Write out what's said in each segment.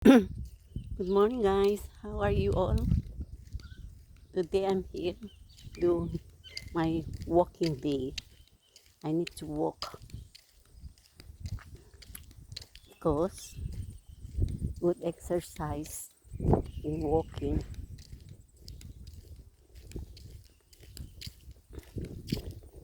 Good morning, guys. How are you all? Today I'm here doing my walking day. I need to walk because good exercise in walking,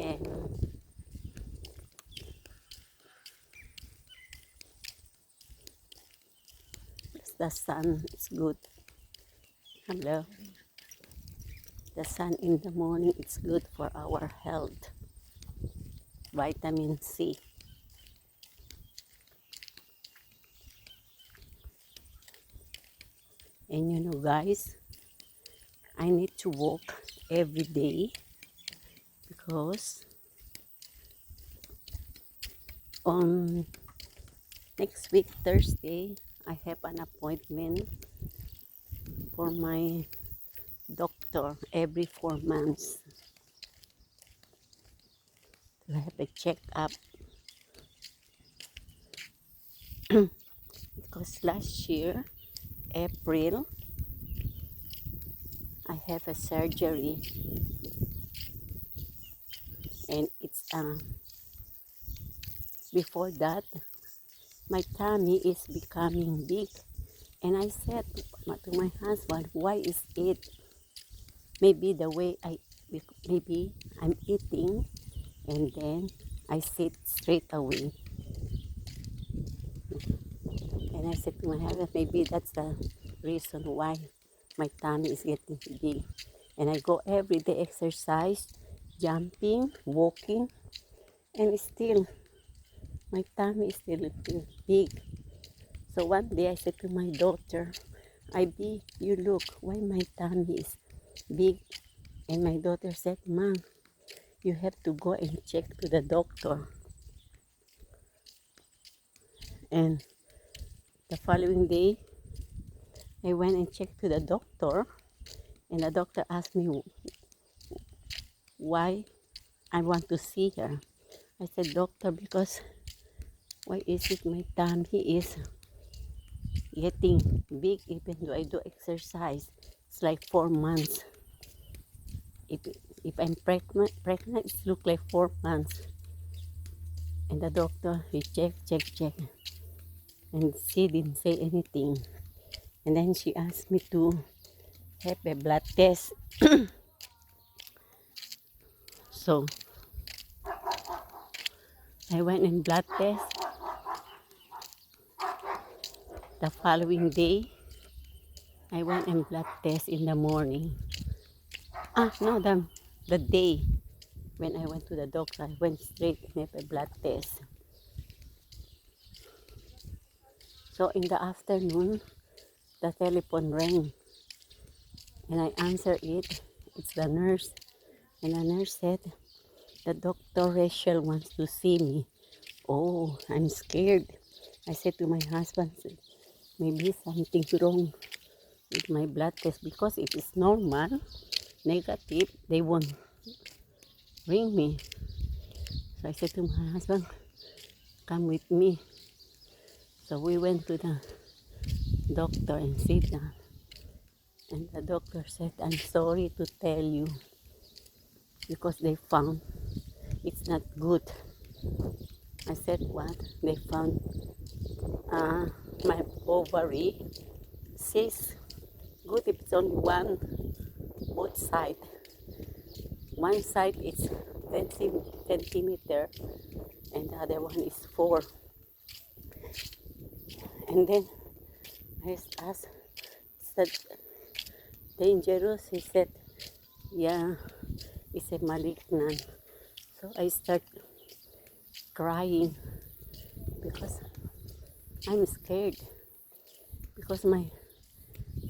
and the sun is good. Hello. The sun in the morning is good for our health. Vitamin C. And guys, I need to walk every day because on next week, Thursday, I have an appointment for my doctor every 4 months to have a checkup because last year, April, I have a surgery and it's before that, my tummy is becoming big. And I said to my husband, why is it? Maybe the way maybe I'm eating and then I sit straight away. And I said to my husband, maybe that's the reason why my tummy is getting big. And I go every day exercise, jumping, walking, and still my tummy is still big. So one day I said to my daughter, IB, you look, why my tummy is big? And my daughter said, Mom, you have to go and check to the doctor. And the following day, I went and checked to the doctor, and the doctor asked me why I want to see her. I said, Doctor, because why is it my tummy is getting big even though I do exercise? It's like 4 months. If, if I'm pregnant, it look like 4 months. And the doctor, he check. And she didn't say anything. And then she asked me to have a blood test. So I went and blood test. The following day, I went and blood test in the morning. No, the day when I went to the doctor, I went straight and have a blood test. So in the afternoon, the telephone rang and I answered it. It's the nurse. And the nurse said, the Dr. Rachel wants to see me. Oh, I'm scared. I said to my husband, maybe something's wrong with my blood test because if it's normal, negative, they won't ring me. So I said to my husband, come with me. So we went to the doctor and sit down. And the doctor said, I'm sorry to tell you because they found it's not good. I said, what? They found my ovary cyst. Good if it's only one, both side. One side is 10 centimeter and the other one is 4. And then I asked, is that dangerous? He said, yeah, it's a malignant. So I start crying because I'm scared because my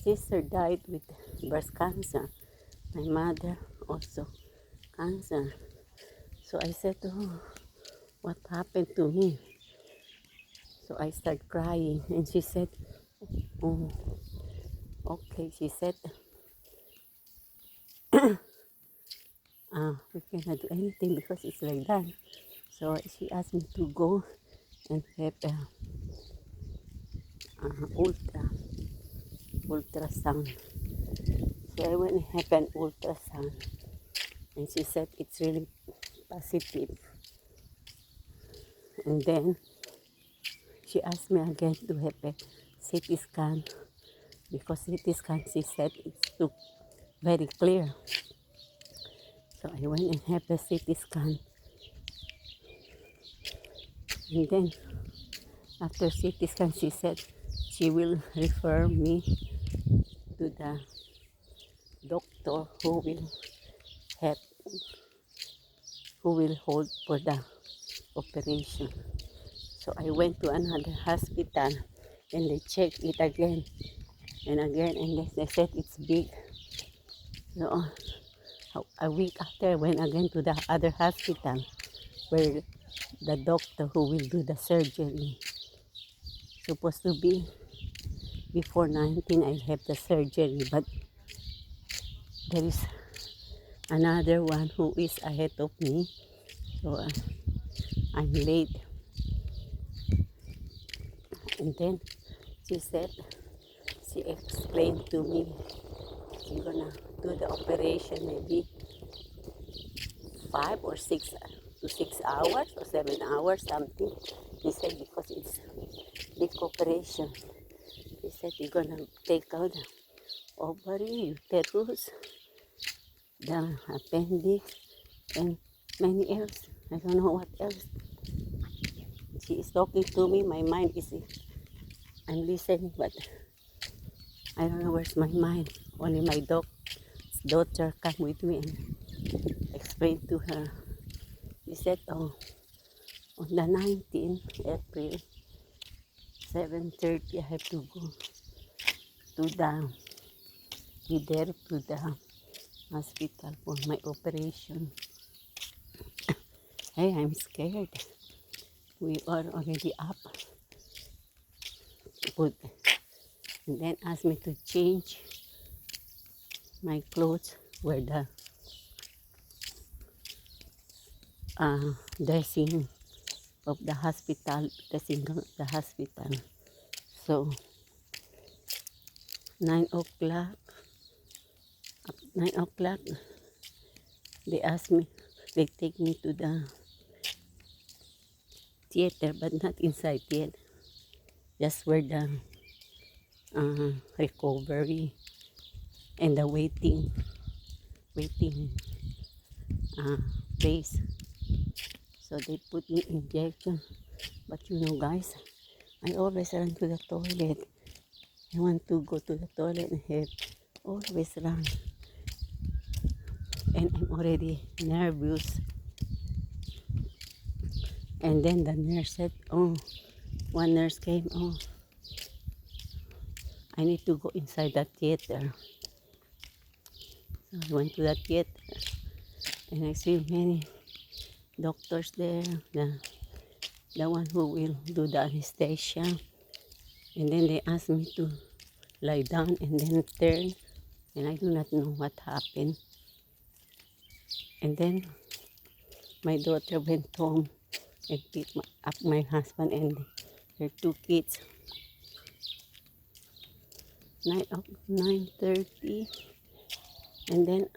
sister died with breast cancer. My mother also cancer. So I said, oh, what happened to me? So I start crying and she said, oh, okay. She said, we cannot do anything because it's like that. So she asked me to go and have ultrasound. So I went and had an ultrasound, and she said it's really positive. And then she asked me again to have a CT scan, because CT scan, she said it's too very clear. So I went and had a CT scan. And then after CT scan, she said she will refer me to the doctor have who will hold for the operation. So I went to another hospital and they checked it again and again, and they said it's big. So a week after, I went again to the other hospital where the doctor who will do the surgery, supposed to be before 19 I have the surgery, but there is another one who is ahead of me, so I'm late. And then she said, she explained to me she's gonna do the operation maybe 5 or 6 or 7 hours something. He said because it's big operation. He said you're gonna take out the ovary, uterus, the appendix, and many else. I don't know what else. She is talking to me. My mind is, I'm listening, but I don't know where's my mind. Only my daughter come with me and explain to her. She said, oh, on the 19th April, 7:30, I have to go to be there to the hospital for my operation. Hey, I'm scared. We are already up. And then asked me to change my clothes where the dressing of the hospital, dressing of the hospital. So 9 o'clock, they asked me, they take me to the theater, but not inside theater, just where the recovery and the waiting place. So they put me injection, but you know guys, I always run to the toilet. I want to go to the toilet and have always run, and I'm already nervous. And then the nurse said, oh, one nurse came, oh, I need to go inside the theater. So I went to the theater and I see many doctors there, the one who will do the anesthesia. And then they asked me to lie down and then turn, and I do not know what happened. And then my daughter went home and picked up my husband and her 2 kids. 9:30, and then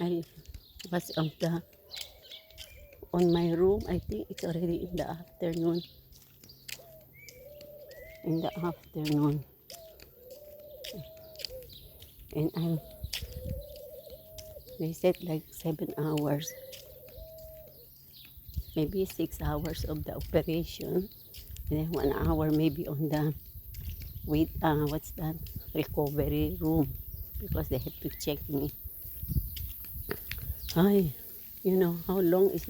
I was on my room. I think it's already in the afternoon. And they said like 7 hours, maybe 6 hours of the operation, and then 1 hour maybe on the recovery room, because they have to check me. Hi, you know how long is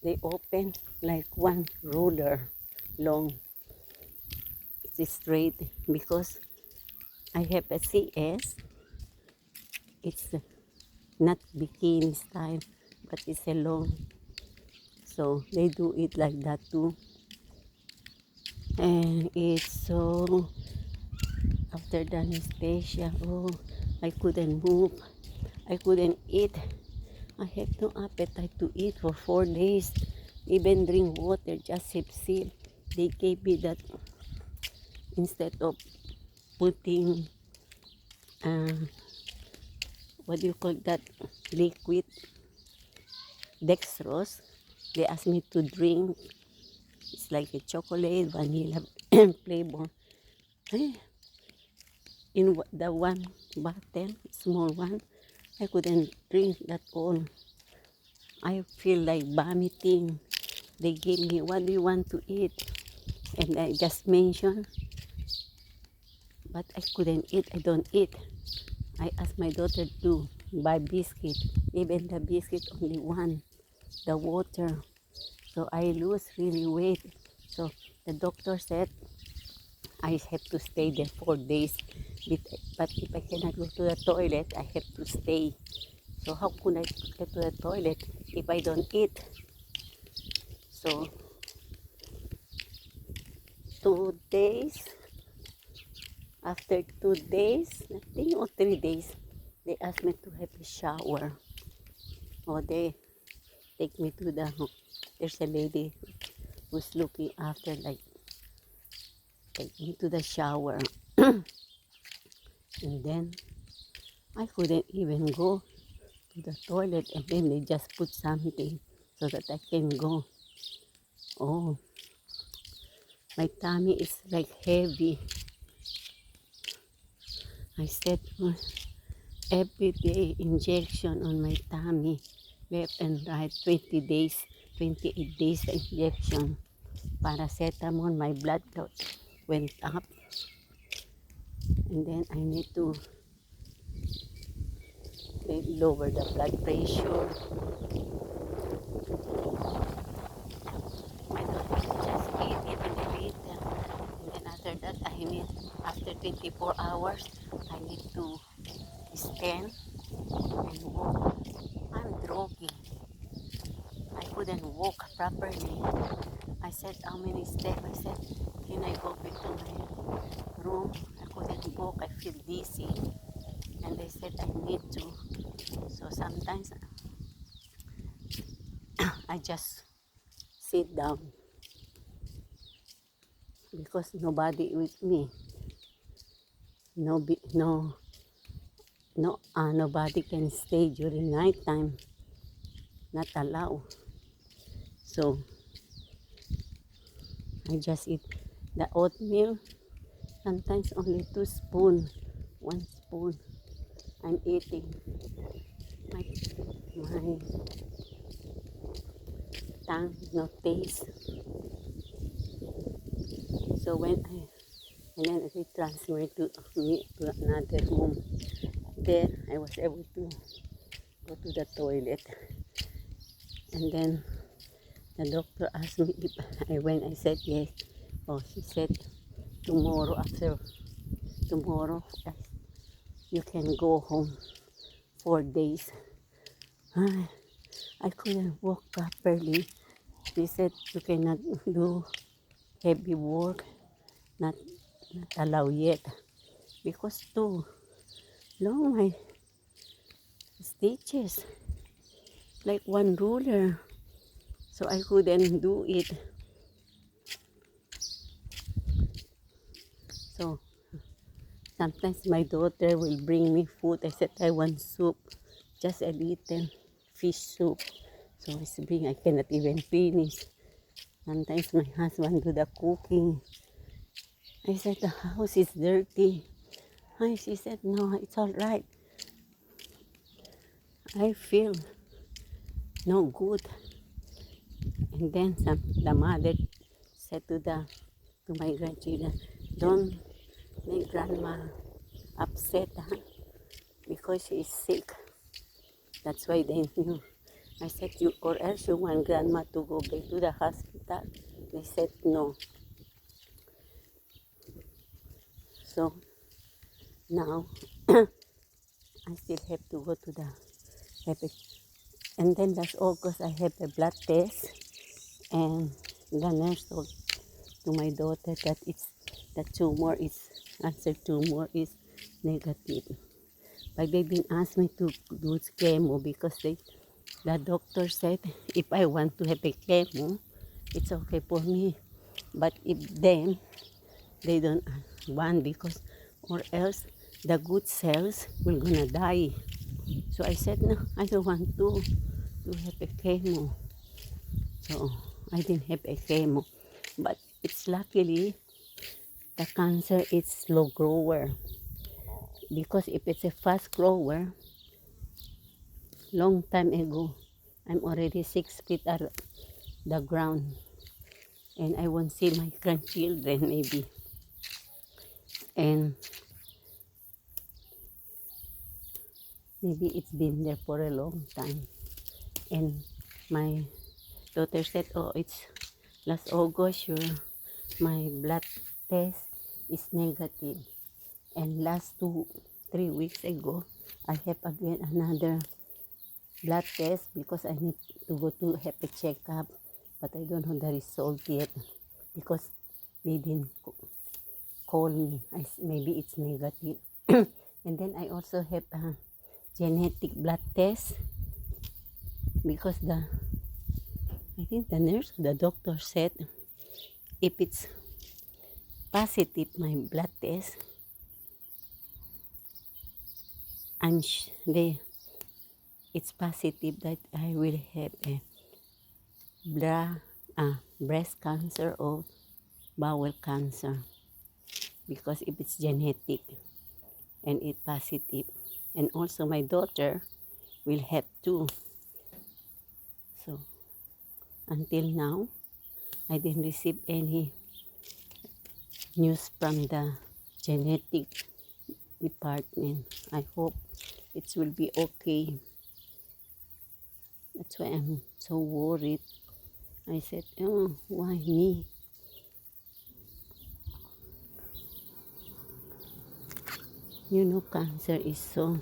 they open like one ruler long. It's straight because I have a CS. It's not bikini style, but it's a long. So they do it like that too. And it's so, after the anesthesia, oh, I couldn't move. I couldn't eat. I have no appetite to eat for 4 days. Even drink water, just sip. they gave me that instead of putting what do you call that, liquid dextrose. They asked me to drink. It's like a chocolate vanilla flavor. In the one bottle, small one, I couldn't drink that all. I feel like vomiting. They gave me, what do you want to eat? And I just mentioned, but I couldn't eat. I don't eat. I asked my daughter to buy biscuit. Even the biscuit, only one. The water. So I lose really weight. So the doctor said I have to stay there 4 days. But if I cannot go to the toilet, I have to stay. So how could I get to the toilet if I don't eat? So 2 days, after 2 days, I think, or 3 days, they asked me to have a shower. Or they take me to there's a lady who's looking after, like, take me to the shower. And then I couldn't even go to the toilet, and then they just put something so that I can go. Oh, my tummy is like heavy. I said, every day injection on my tummy, left and right, 20 days, 28 days injection. Paracetamol, my blood count went up. And then I need to lower the blood pressure. My doctor just eat it a little bit. And then after that, after 24 hours, I need to stand and walk. I'm drooling. I couldn't walk properly. I said, how many steps? I said, can I go back to my room? I couldn't walk. I feel dizzy. And they said I need to. So sometimes I just sit down because nobody with me. Nobody can stay during night time. Not allowed. So I just eat the oatmeal. Sometimes only 2 spoons, 1 spoon. I'm eating. My tongue no taste. So and then they transferred me to another room. There I was able to go to the toilet. And then the doctor asked me if I went. I said yes. Oh, she said tomorrow, you can go home 4 days. I couldn't walk properly. She said you cannot do heavy work, not allowed yet, because too long my stitches, like one ruler. So I couldn't do it. So sometimes my daughter will bring me food. I said I want soup, just a little fish soup. So it's bring, I cannot even finish. Sometimes my husband do the cooking. I said the house is dirty. She said no, it's all right. I feel no good. And then the mother said to my grandchildren, don't make grandma upset, because she is sick. That's why they knew. I said, or else you want grandma to go back to the hospital? They said no. So now I still have to go to the epic. And then last August I have a blood test, and the nurse told to my daughter that cancer tumor is negative. But they didn't ask me to do chemo because the doctor said if I want to have a chemo, it's okay for me. But if they don't want, because or else the good cells will gonna die. So I said, no, I don't want to have a chemo. So I didn't have a chemo. But it's luckily the cancer is slow grower. Because if it's a fast grower, long time ago, I'm already 6 feet out of the ground. And I won't see my grandchildren maybe. And maybe it's been there for a long time. And my daughter said, oh, it's last August, my blood test is negative. And last 3 weeks ago, I have again another blood test because I need to go to have a checkup. But I don't know the result yet because they didn't call me. Maybe it's negative. And then I also have a genetic blood test because I think the nurse, the doctor said if it's positive, my blood test, it's positive that I will have a breast cancer or bowel cancer, because if it's genetic and it's positive, and also my daughter will have too. So until now, I didn't receive any news from the genetic department. I hope it will be okay. That's why I'm so worried. I said, oh, why me? You know, cancer is so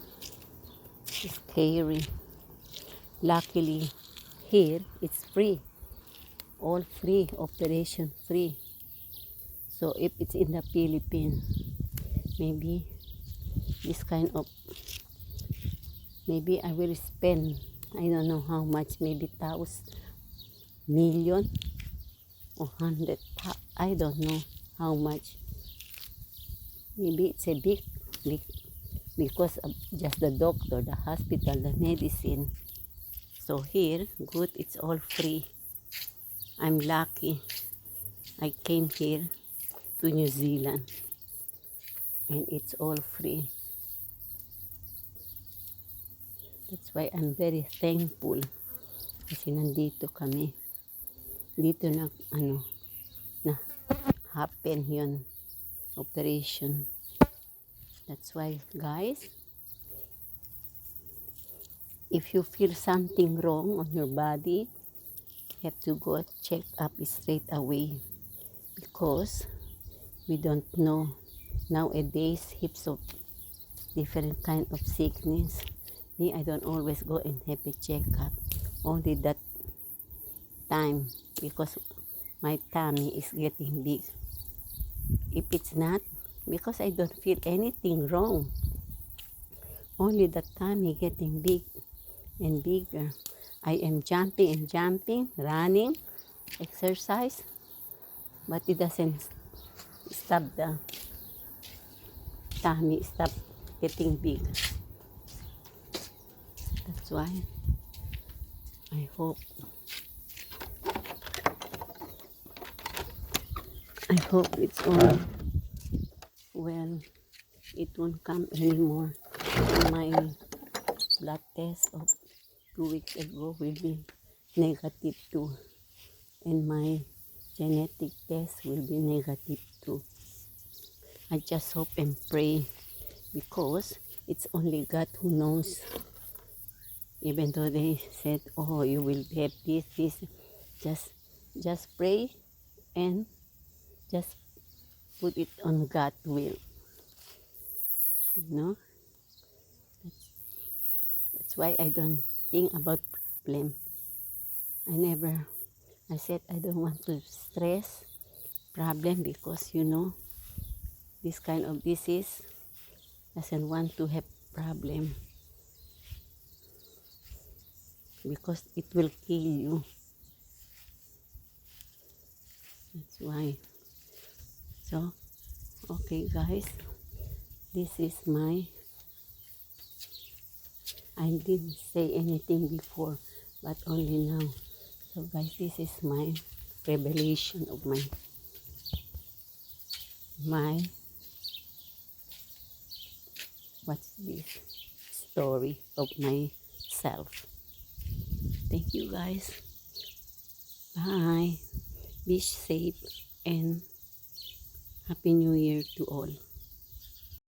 scary. Luckily, here it's free. All free, operation free. So if it's in the Philippines, maybe this kind of, maybe I will spend, I don't know how much, maybe 1,000,000 or 100, I don't know how much. Maybe it's a big, because of just the doctor, the hospital, the medicine. So here, good, it's all free. I'm lucky. I came here to New Zealand and it's all free. That's why I'm very thankful kasi nandito kami. Dito na happen yun, operation. That's why, guys, if you feel something wrong on your body, you have to go check up straight away, because we don't know. Nowadays, heaps of different kind of sickness. Me, I don't always go and have a checkup. Only that time, because my tummy is getting big. If it's not, because I don't feel anything wrong. Only the tummy getting big and bigger. I am jumping and jumping, running, exercise, but it doesn't stop the tummy, stop getting big. That's why I hope it's all well. It won't come anymore. My blood test of 2 weeks ago will be negative too, and my genetic test will be negative too. I just hope and pray, because it's only God who knows. Even though they said, oh, you will have this, just pray and just put it on God's will. You know? That's why I don't think about problem. I said I don't want to stress problem, because this kind of disease doesn't want to have problem, because it will kill you. That's why So, okay guys, this is my, I didn't say anything before, but only now. So guys, this is my revelation of my what's this, story of myself. Thank you guys. Bye. Be safe and Happy New Year to all.